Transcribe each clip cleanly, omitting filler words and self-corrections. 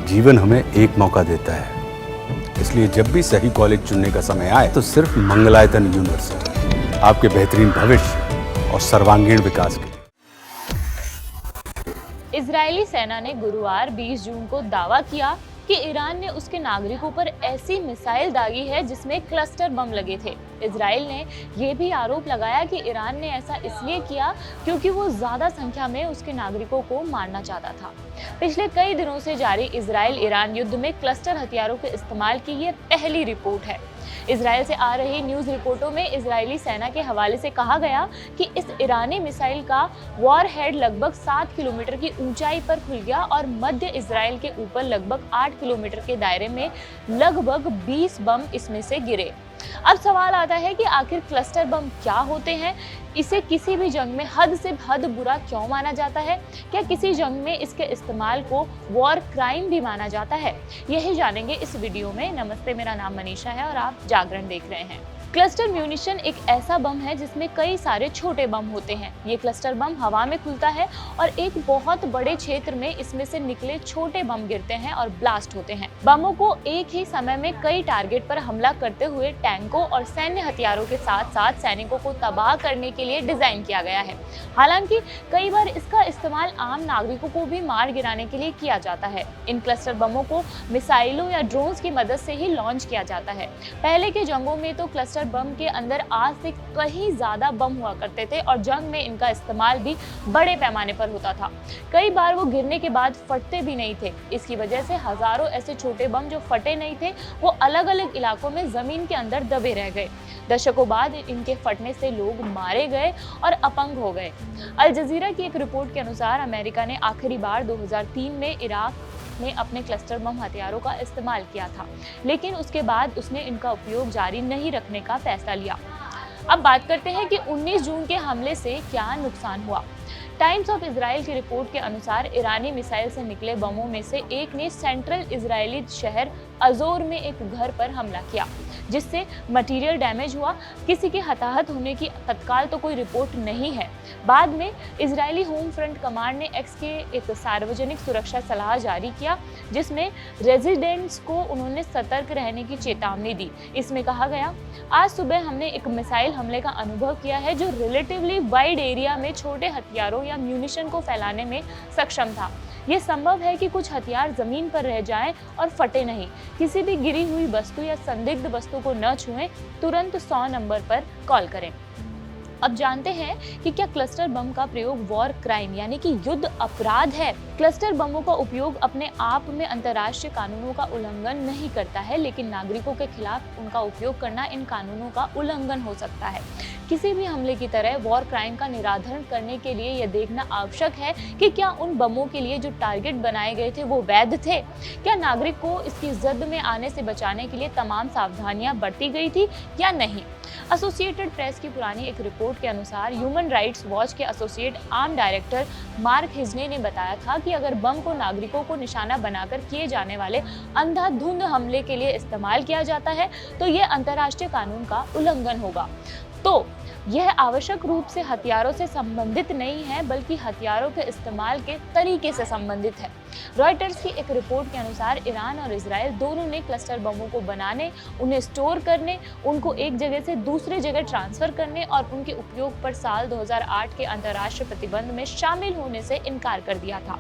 जीवन हमें एक मौका देता है, इसलिए जब भी सही कॉलेज चुनने का समय आए तो सिर्फ मंगलायतन यूनिवर्सिटी आपके बेहतरीन भविष्य और सर्वांगीण विकास के लिए। इजरायली सेना ने गुरुवार 20 जून को दावा किया कि ईरान ने उसके नागरिकों पर ऐसी मिसाइल दागी है जिसमें क्लस्टर बम लगे थे। इजराइल ने यह भी आरोप लगाया कि ईरान ने ऐसा इसलिए किया क्योंकि वो ज्यादा संख्या में उसके नागरिकों को मारना चाहता था। पिछले कई दिनों से जारी इजराइल ईरान युद्ध में क्लस्टर हथियारों के इस्तेमाल की ये पहली रिपोर्ट है। इजराइल से आ रही न्यूज रिपोर्टों में इजरायली सेना के हवाले से कहा गया कि इस ईरानी मिसाइल का वॉरहेड लगभग 7 किलोमीटर की ऊंचाई पर खुल गया और मध्य इजराइल के ऊपर लगभग 8 किलोमीटर के दायरे में लगभग 20 बम इसमें से गिरे। अब सवाल आता है कि आखिर क्लस्टर बम क्या होते हैं? इसे किसी भी जंग में हद से हद बुरा क्यों माना जाता है? क्या किसी जंग में इसके इस्तेमाल को वॉर क्राइम भी माना जाता है? यही जानेंगे इस वीडियो में। नमस्ते, मेरा नाम मनीषा है और आप जागरण देख रहे हैं। क्लस्टर म्यूनिशन एक ऐसा बम है जिसमें कई सारे छोटे बम होते हैं। ये क्लस्टर बम हवा में खुलता है और एक बहुत बड़े क्षेत्र में इसमें से निकले छोटे बम गिरते हैं और ब्लास्ट होते हैं। बमों को एक ही समय में कई टारगेट पर हमला करते हुए टैंकों और सैन्य हथियारों के साथ साथ सैनिकों को तबाह करने के लिए डिजाइन किया गया है। हालांकि कई बार इसका इस्तेमाल आम नागरिकों को भी मार गिराने के लिए किया जाता है। इन क्लस्टर बमों को मिसाइलों या ड्रोन्स की मदद से ही लॉन्च किया जाता है। पहले के जंगों में तो क्लस्टर बम के अंदर आज से कहीं ज्यादा बम हुआ करते थे और जंग में इनका इस्तेमाल भी बड़े पैमाने पर होता था। कई बार वो गिरने के बाद फटते भी नहीं थे। इसकी वजह से हजारों ऐसे छोटे बम जो फटे नहीं थे वो अलग अलग इलाकों में जमीन के अंदर दबे रह गए। दशकों बाद इनके फटने से लोग मारे गए और अपंग हो गए। अल जजीरा की एक रिपोर्ट के अनुसार अमेरिका ने आखिरी बार 2003 में इराक ने अपने क्लस्टर बम हथियारों का इस्तेमाल किया था, लेकिन उसके बाद उसने इनका उपयोग जारी नहीं रखने का फैसला लिया। अब बात करते हैं कि 19 जून के हमले से क्या नुकसान हुआ। टाइम्स ऑफ इजराइल की रिपोर्ट के अनुसार ईरानी मिसाइल से निकले बमों में से एक ने सेंट्रल इजरायली शहर अजोर में एक घर पर हमला किया, जिससे मटेरियल डैमेज हुआ। किसी के हताहत होने की तत्काल तो कोई रिपोर्ट नहीं है। बाद में इजरायली होम फ्रंट कमांड ने एक्स के एक सार्वजनिक सुरक्षा सलाह जारी किया, जिसमें रेजिडेंट्स को उन्होंने सतर्क रहने की चेतावनी दी। इसमें कहा गया, आज सुबह हमने एक मिसाइल हमले का अनुभव किया है जो रिलेटिवली वाइड एरिया में छोटे हथियारों या म्यूनिशन को फैलाने में सक्षम था। ये संभव है कि कुछ हथियार जमीन पर रह जाएं और फटे नहीं। किसी भी गिरी हुई वस्तु या संदिग्ध वस्तु को न छुएं। तुरंत 100 नंबर पर कॉल करें। अब जानते हैं कि क्या क्लस्टर बम का प्रयोग वॉर क्राइम यानी कि युद्ध अपराध है। क्लस्टर बमों का उपयोग अपने आप में अंतर्राष्ट्रीय कानूनों का उल्लंघन नहीं करता है, लेकिन नागरिकों के खिलाफ उनका उपयोग करना इन कानूनों का उल्लंघन हो सकता है। किसी भी हमले की तरह वॉर क्राइम का निराधरण करने के लिए यह देखना आवश्यक है कि क्या उन बमों के लिए जो टारगेट बनाए गए थे वो वैध थे। क्या नागरिक को इसकी जद में आने से बचाने के लिए तमाम सावधानियां बरती गई थी या नहीं। एसोसिएटेड प्रेस की पुरानी एक रिपोर्ट के अनुसार ह्यूमन राइट्स वॉच के एसोसिएट आर्म डायरेक्टर मार्क हिजने ने बताया था कि अगर बम को नागरिकों को निशाना बनाकर किए जाने वाले अंधाधुंध हमले के लिए इस्तेमाल किया जाता है तो यह अंतर्राष्ट्रीय कानून का उल्लंघन होगा। तो यह आवश्यक रूप से हथियारों से संबंधित नहीं है, बल्कि हथियारों के इस्तेमाल के तरीके से संबंधित है। रॉयटर्स की एक रिपोर्ट के अनुसार ईरान और इजराइल दोनों ने क्लस्टर बमों को बनाने, उन्हें स्टोर करने, उनको एक जगह से दूसरे जगह ट्रांसफर करने और उनके उपयोग पर साल 2008 के अंतर्राष्ट्रीय प्रतिबंध में शामिल होने से इनकार कर दिया था।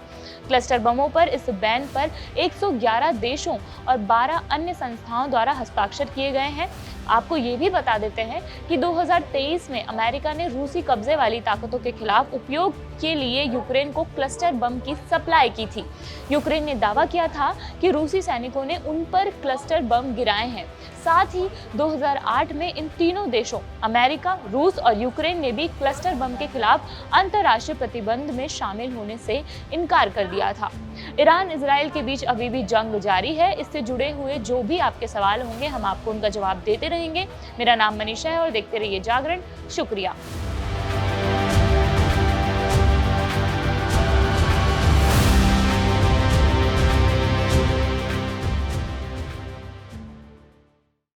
क्लस्टर बमों पर इस बैन पर 111 देशों और 12 अन्य संस्थाओं द्वारा हस्ताक्षर किए गए हैं। आपको ये भी बता देते हैं कि 2023 में अमेरिका ने रूसी कब्जे वाली ताकतों के खिलाफ उपयोग के लिए यूक्रेन को क्लस्टर बम की सप्लाई की थी। यूक्रेन ने दावा किया था कि रूसी सैनिकों ने उन पर क्लस्टर बम गिराए हैं। साथ ही 2008 में इन तीनों देशों अमेरिका, रूस और यूक्रेन ने भी क्लस्टर बम के खिलाफ अंतर्राष्ट्रीय प्रतिबंध में शामिल होने से इनकार कर दिया था। ईरान इजराइल के बीच अभी भी जंग जारी है। इससे जुड़े हुए जो भी आपके सवाल होंगे हम आपको उनका जवाब देते रहेंगे। मेरा नाम मनीषा है और देखते रहिए जागरण। शुक्रिया।